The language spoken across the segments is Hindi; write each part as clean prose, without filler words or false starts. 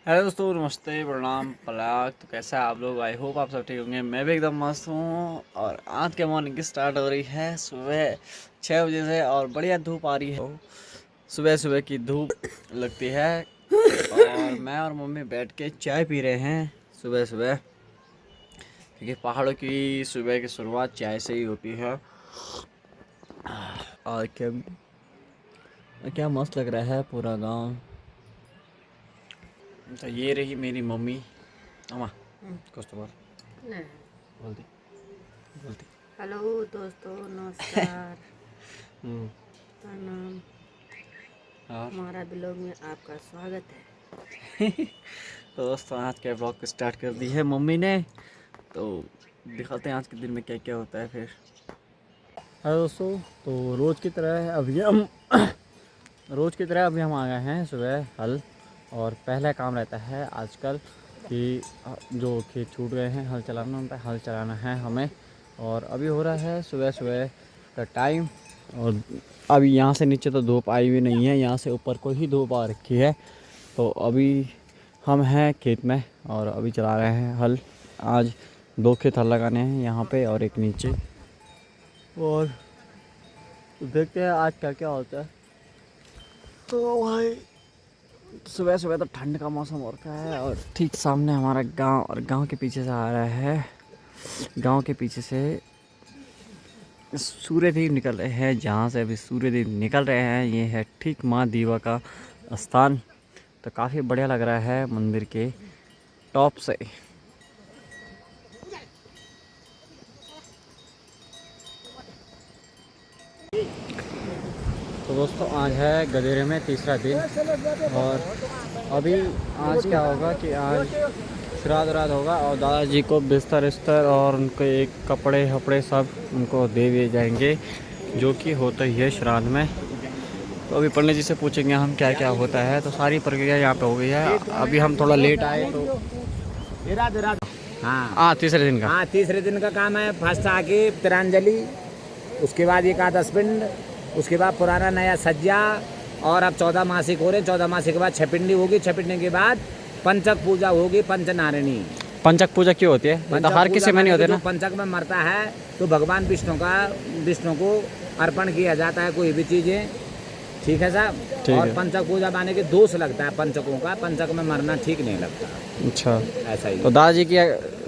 हेलो दोस्तों, नमस्ते, प्रणाम, पलाक। तो कैसा है आप लोग? आई होप आप सब ठीक होंगे। मैं भी एकदम मस्त हूँ। और आज के मॉर्निंग की स्टार्ट हो रही है सुबह 6 बजे से और बढ़िया धूप आ रही है। सुबह सुबह की धूप लगती है और मैं और मम्मी बैठ के चाय पी रहे हैं सुबह सुबह, क्योंकि पहाड़ों की सुबह की शुरुआत चाय से ही होती है। और क्या मस्त लग रहा है पूरा गाँव। तो ये रही मेरी मम्मी। अम्मा कुछ तो बोल। नहीं। बोलती बोलती। हेलो दोस्तों, नमस्कार, हम्म। प्रणाम। और हमारा ब्लॉग में आपका स्वागत है। तो दोस्तों, आज के ब्लॉग को स्टार्ट कर दी है मम्मी ने। तो दिखाते हैं आज के दिन में क्या क्या होता है फिर। हेलो दोस्तों, तो रोज़ की तरह अभी हम आ गए हैं सुबह हल। और पहला काम रहता है आजकल कि जो खेत छूट गए हैं हल चलाना, उन पर हल चलाना है हमें। और अभी हो रहा है सुबह सुबह का टाइम। और अभी यहाँ से नीचे तो धूप आई हुई नहीं है, यहाँ से ऊपर को ही धूप आ रखी है। तो अभी हम हैं खेत में और अभी चला रहे हैं हल। आज 2 खेत हल लगाने हैं, यहाँ पे और एक नीचे। और देखते हैं आज क्या क्या होता है। तो भाई सुबह सुबह तो ठंड का मौसम हो रखा है और ठीक सामने हमारा गांव, और गांव के पीछे से आ रहा है, गांव के पीछे से सूर्यदेव निकल रहे हैं। जहाँ से अभी सूर्यदेव निकल रहे हैं ये है ठीक माँ दीवा का स्थान। तो काफ़ी बढ़िया लग रहा है मंदिर के टॉप से। तो दोस्तों, आज है गदेरे में तीसरा दिन। और अभी आज क्या होगा कि आज श्राद्ध होगा और दादाजी को बिस्तर और उनके एक कपड़े हपड़े सब उनको दे दिए जाएंगे, जो कि होता ही है श्राद्ध में। तो अभी पंडित जी से पूछेंगे हम क्या क्या होता है। तो सारी प्रक्रिया यहाँ पे हो गई है। अभी हम थोड़ा लेट आए तो तीसरे दिन का तीसरे दिन का काम है। फर्स्ट आके तिरंजलि, उसके बाद एकादश पिंड, उसके बाद पुराना नया सज्जा। और अब 14 मासिक हो रहे, 14 मासिक के बाद छपिंडी होगी, छपिंडी के बाद पंचक पूजा होगी, पंचनारिणी। पंचक पूजा क्यों होती है? मतलब हर किसी में नहीं होते ना। पंचक में मरता है तो भगवान विष्णु को अर्पण किया जाता है कोई भी चीजें, ठीक है साहब। और पंचक पूजा माने के दोष लगता है पंचकों का, पंचक में मरना ठीक नहीं लगता। अच्छा, ऐसा ही। तो दादाजी की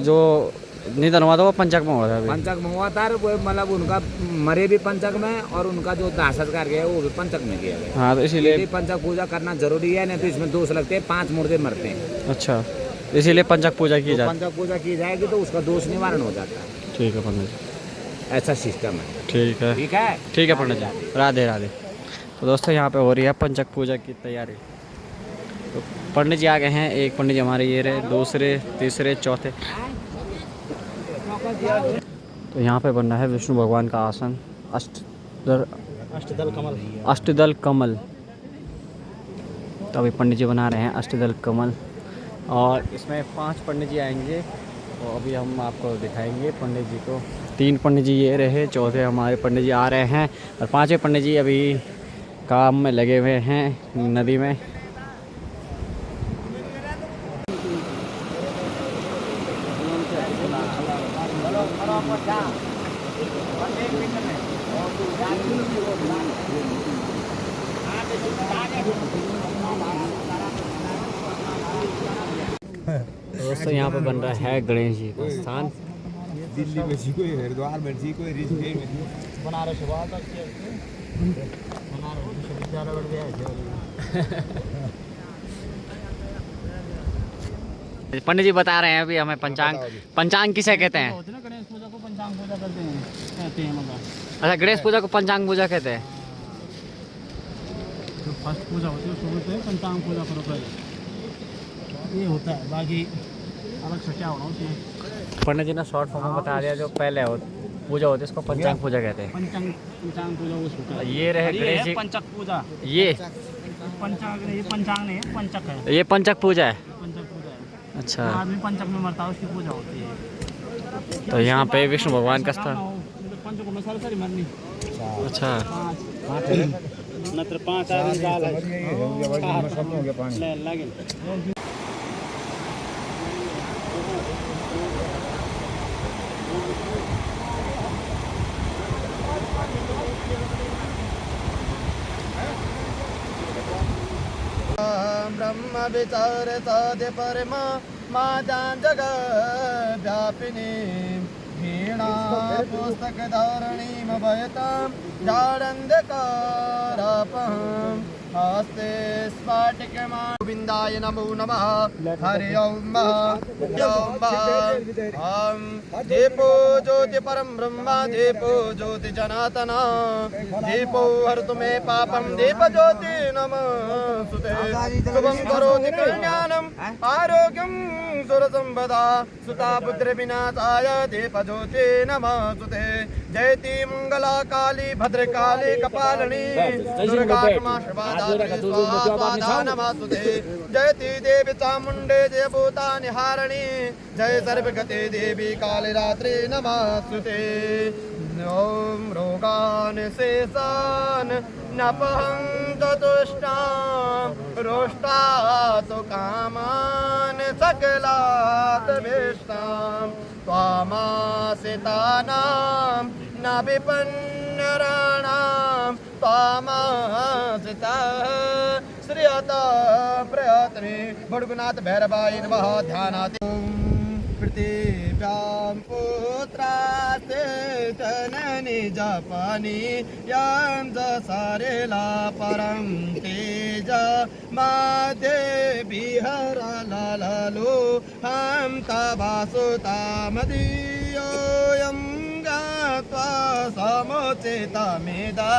जो निधन हुआ था वो पंचक में हुआ था? पंचक में हुआ था, वो मतलब उनका मरे भी पंचक में और उनका जो दाह संस्कार किया वो भी पंचक में किया गया। हाँ, तो इसीलिए पंचक पूजा करना जरूरी है, नहीं तो इसमें दोष लगते हैं, 5 मुर्दे मरते हैं। अच्छा, इसीलिए पंचक पूजा की जाती है। पंचक पूजा की जाएगी तो उसका दोष निवारण हो जाता है। ठीक है पंडित जी, ऐसा सिस्टम है। ठीक है ठीक है, ठीक है पंडित जी, राधे राधे। तो दोस्तों, यहाँ पे हो रही है पंचक पूजा की तैयारी। तो पंडित जी आ गए हैं। एक पंडित जी हमारे ये रहे, दूसरे तीसरे चौथे। तो यहाँ पे बन रहा है विष्णु भगवान का आसन, अष्टदल कमल। तो अभी पंडित जी बना रहे हैं अष्टदल कमल। और इसमें 5 पंडित जी आएंगे। तो अभी हम आपको दिखाएंगे पंडित जी को। 3 पंडित जी ये रहे, चौथे हमारे पंडित जी आ रहे हैं और 5वें पंडित जी अभी काम में लगे हुए हैं नदी में। दोस्तों, यहाँ पे बन रहा है गणेश जी का स्थान। दिल्ली में जी कोई, हरिद्वार में जी कोई, ऋषिकेश में बनारस पंडित जी बता रहे हैं अभी हमें पंचांग किसे कहते हैं? गणेश पूजा को पंचांग पूजा कहते हैं अच्छा, गणेश पूजा को पंचांग पूजा कहते हैं। जो फर्स्ट पूजा होती है उसको बोलते हैं पंचांग पूजा करो पहले, ये होता है। बाकी अलग से क्या होना उसमें। पंडित जी ने शॉर्ट फॉर्म में बता दिया, जो पहले पूजा होती है उसको पंचांग पूजा कहते हैं। पंचांग पूजा उसको ये रहे गणेश जी। पंचक पूजा, ये पंचांग नहीं, पंचांग नहीं है, पंचक है। ये पंचक पूजा है। पंचक पूजा है। अच्छा, आदमी पंचक में मरता है उसकी पूजा होती है। तो यहाँ पे विष्णु भगवान का स्थान। पंचकों में सारी मरनी। अच्छा, 5 आदमी डाल है। विचार सद्य परमा माता जगव्यापिनी वीणा पुस्तक धारणीमभयतां जाडन्धकारापहं हस्ते स्फाटिकमा गोविन्दाय नमो नमः हरि ओम हम दीपो ज्योति परम ब्रह्म दीपो ज्योति जनातना दीपो हरतु मे पापम दीप ज्योति नमस्तुते शुभं करोति कल्याणं आरोग्यं सुरसंपदा सुता पुत्र विनाशाय दीप ज्योति नमस्तुते जयति मंगला काली भद्रकाली कपालिनी दुर्गा क्षमा स्वाहा नमस्तुते जयति देवी चामुंडे जय भूतानि हारिणी जय सर्वगते देवी कालरात्रि नमस्तुते ओम रोगान शेषान नपहंत तुष्टां रोष्टात् कामान सकलात् विष्टां त्वामासितानां न विपन्नराणां त्वामासितः श्रियता प्रयत्ने भुर्गुनाथ भैरवाय नमः ध्यानात् पृथिव्यां पुत्रास्ते जननी जपानी यं सारेला परं तेज माते बिहर लालो हम तवासुतामदीयोऽयं गात्वा समुचिता मेधा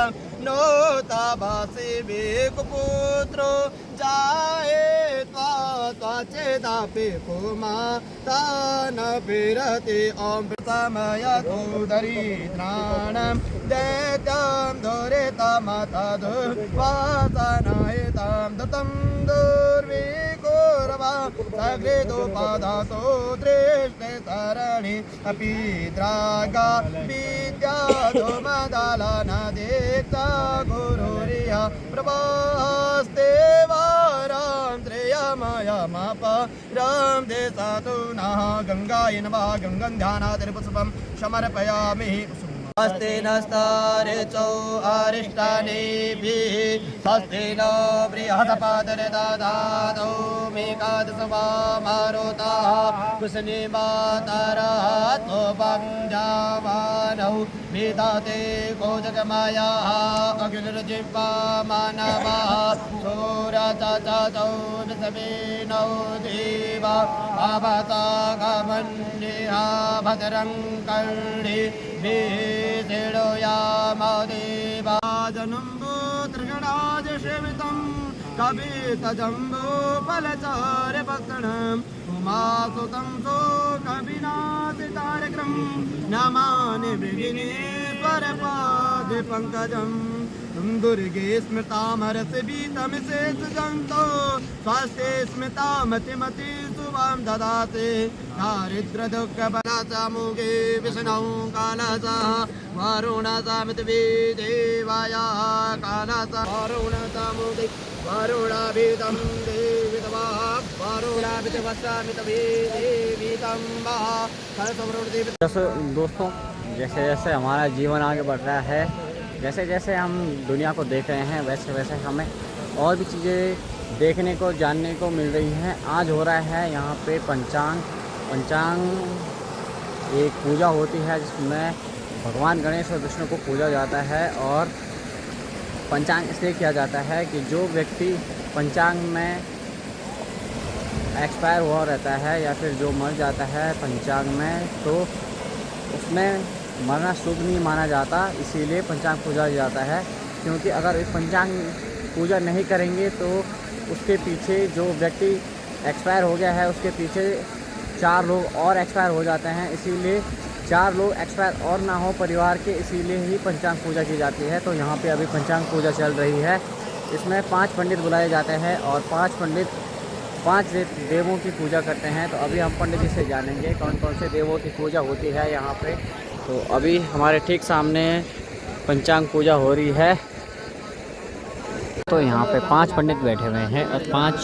नो तवासि वेकुपुत्रो जाये त्वाचेदापि कुमातान विरति ॐ समयतो दरिद्राणां दैत्यं दुरितमतदुर्वासनाहितं दत्तं दुर्विकुर्वा सकृदुपदासो दृष्टे सरणी अपि द्रागा विद्याधुमदलनदीक्षा गुरुरिया प्रभास्ते वारां श्रेयमयमप रां देशातु नः गङ्गायै नमः गङ्गं ध्यानातिर्पुष्पं समर्पयामि स्वस्ति नस्तारिचौ अरिष्टानेभिः स्वस्ति न बृहस्पतिर्दधातु मेकादशवामरुतः कुशनिमातरः त्वं जावानौ विदते गोजगमायाः अग्निर्जिह्वामानवः सूरचचौ विषमेनौ देवा अवतागमन्येहा भद्रं कर्णिभिः ेडो यामदेवाजनम्बो त्रिगणाज सेवितं कवितजम्बो फलचार्यभक्षणम् उमासुतं सो कविनाशितारक्रं नमानि मृगिने परपादे पङ्कजम् दुर्गे स्मृतामरसि बीतमिशेषजन्तो स्वास्ते स्मृतामतिमति शुभां ददाति दारिद्र्यदुःखबलाचामुगे विष्णौ कालसः वरुणसामितवे देवाया कालसः वरुणसामुगे वरुणाभितं देवितवा वरुणाभितवस्सामितवे देवितं वः कलसमृद्धि। दोस्तों जैसे जैसे हमारा जीवन आगे बढ़ रहा है, जैसे जैसे हम दुनिया को देख रहे हैं, वैसे वैसे हमें और भी चीज़ें देखने को जानने को मिल रही हैं। आज हो रहा है यहाँ पे पंचांग एक पूजा होती है जिसमें भगवान गणेश और विष्णु को पूजा जाता है। और पंचांग इसलिए किया जाता है कि जो व्यक्ति पंचांग में एक्सपायर हुआ रहता है या फिर जो मर जाता है पंचांग में, तो उसमें मरना शुभ नहीं माना जाता, इसीलिए पंचांग पूजा जाता है। क्योंकि अगर इस पंचांग पूजा नहीं करेंगे तो उसके पीछे जो व्यक्ति एक्सपायर हो गया है उसके पीछे 4 लोग और एक्सपायर हो जाते हैं, इसीलिए 4 लोग एक्सपायर और ना हो परिवार के, इसीलिए ही पंचांग पूजा की जाती है। तो यहाँ पे अभी पंचांग पूजा चल रही है। इसमें 5 पंडित बुलाए जाते हैं और 5 पंडित 5 देवों की पूजा करते हैं। तो अभी हम पंडित जी से जानेंगे कौन कौन से देवों की पूजा होती है यहाँ पे। तो अभी हमारे ठीक सामने पंचांग पूजा हो रही है। तो यहाँ पे 5 पंडित बैठे हुए हैं और 5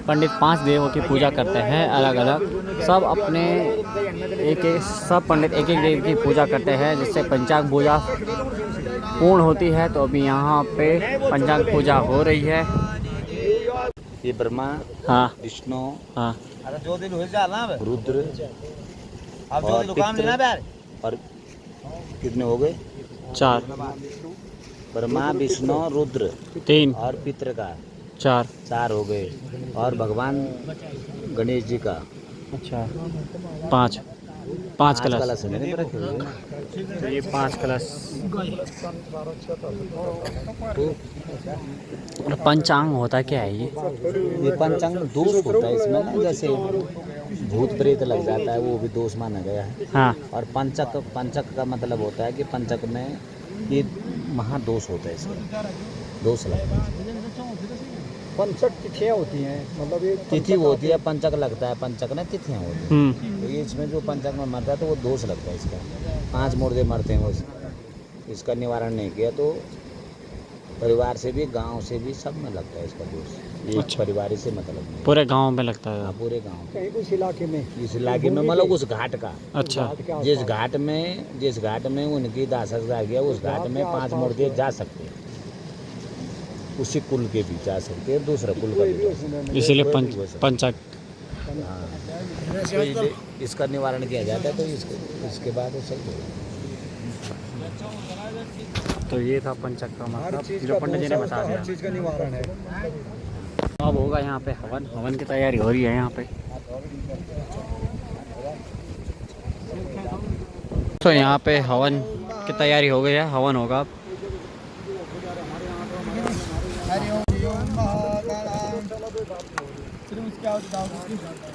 पंडित 5 देवों की पूजा करते हैं अलग अलग। सब अपने सब पंडित एक एक देव की पूजा करते हैं जिससे पंचांग पूजा पूर्ण होती है। तो अभी यहाँ पे पंचांग पूजा हो रही है। ये ब्रह्मा, हाँ विष्णु, हाँ रुद्र और पितृ। और कितने हो गए? 4 ब्रह्मा, विष्णु, रुद्र 3 और पितृ का 4। 4 हो गए। और भगवान गणेश जी का अच्छा 5 5 कलश। कलश है मेरे रखे हुए। तो ये 5 कलश। और पंचांग होता क्या है ये? पंचांग में दोष होता है इसमें ना, जैसे भूत प्रेत लग जाता है वो भी दोष माना गया है। हाँ और पंचक का मतलब होता है कि पंचक में ये महादोष होता है, इसका दोष लगता है। पंचक तिथियाँ होती हैं, मतलब ये तिथि होती है, पंचक लगता है, पंचक में तिथियाँ होती हैं। तो ये इसमें जो पंचक में मरता है तो वो दोष लगता है इसका। 5 मुर्दे मरते हैं वो, इसका निवारण नहीं किया तो परिवार से भी, गांव से भी, सब में लगता है इसका दोष। ये अच्छा। परिवार से मतलब नहीं। पूरे गांव में लगता है? हाँ, पूरे गांव कहीं कुछ इलाके में, इस इलाके में, मतलब उस घाट का। अच्छा जिस घाट में उनकी दासता गया, उस घाट में 5 मुर्दे जा सकते हैं। उसी कुल के भी जा सकते हैं, दूसरा कुल का भी जा सकते हैं। इसीलिए कोई भी हो सकता पंचक। है। हाँ। तो इसका निवारण किया जाता है, तो इसके बाद वो सही होगा। तो ये था पंचक का मतलब जो पंडित जी ने बता दिया। चीज़ का निवारण है। अब होगा यहाँ पे हवन। हवन की तैयारी हो रही है यहाँ पे। तो यहाँ पे हवन की तैयारी हो गई है, हवन होगा अब।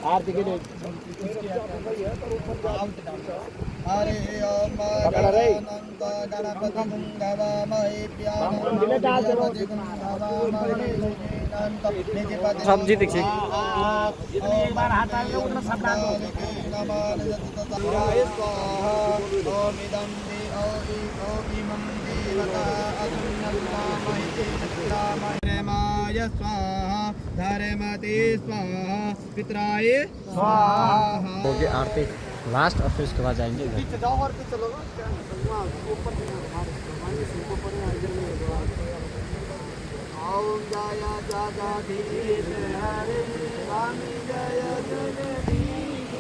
आरती के लिए हरे ओम अनंत गणपतिं गवामहे सब्जी दीजिए। एक बार हाथ आगे उधर सब डाल ओम इदं ओम देवता धर्माय स्वाहा धर्मते स्वाहा पितराय स्वाहा। होगी आरती लास्ट और फिर उसके बाद जाएंगे घर। जाओ और पीछे चलो ओम जय जगदीश हरे स्वामी जय जगदीश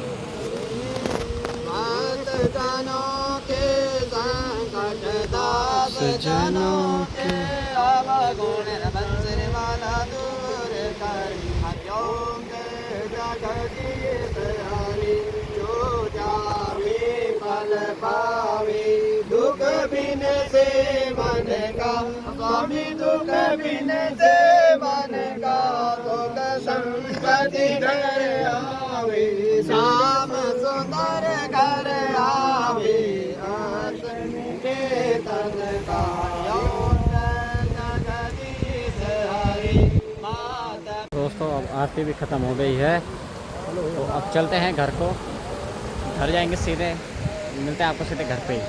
भक्त जनों के संकट दास जनों के अवगुण बंसर वाला दूर कर हरिओम जय जगदीश हरे जो जावे फल पावे दुख बिन से मन का स्वामी दुख बिन से मन का सुख संपत्ति घर आवे श्याम सुंदर घर आवे के तन का दोस्तों अब आरती भी ख़त्म हो गई है, तो अब चलते हैं घर को। घर जाएंगे सीधे, मिलते हैं आपको सीधे घर पे ही।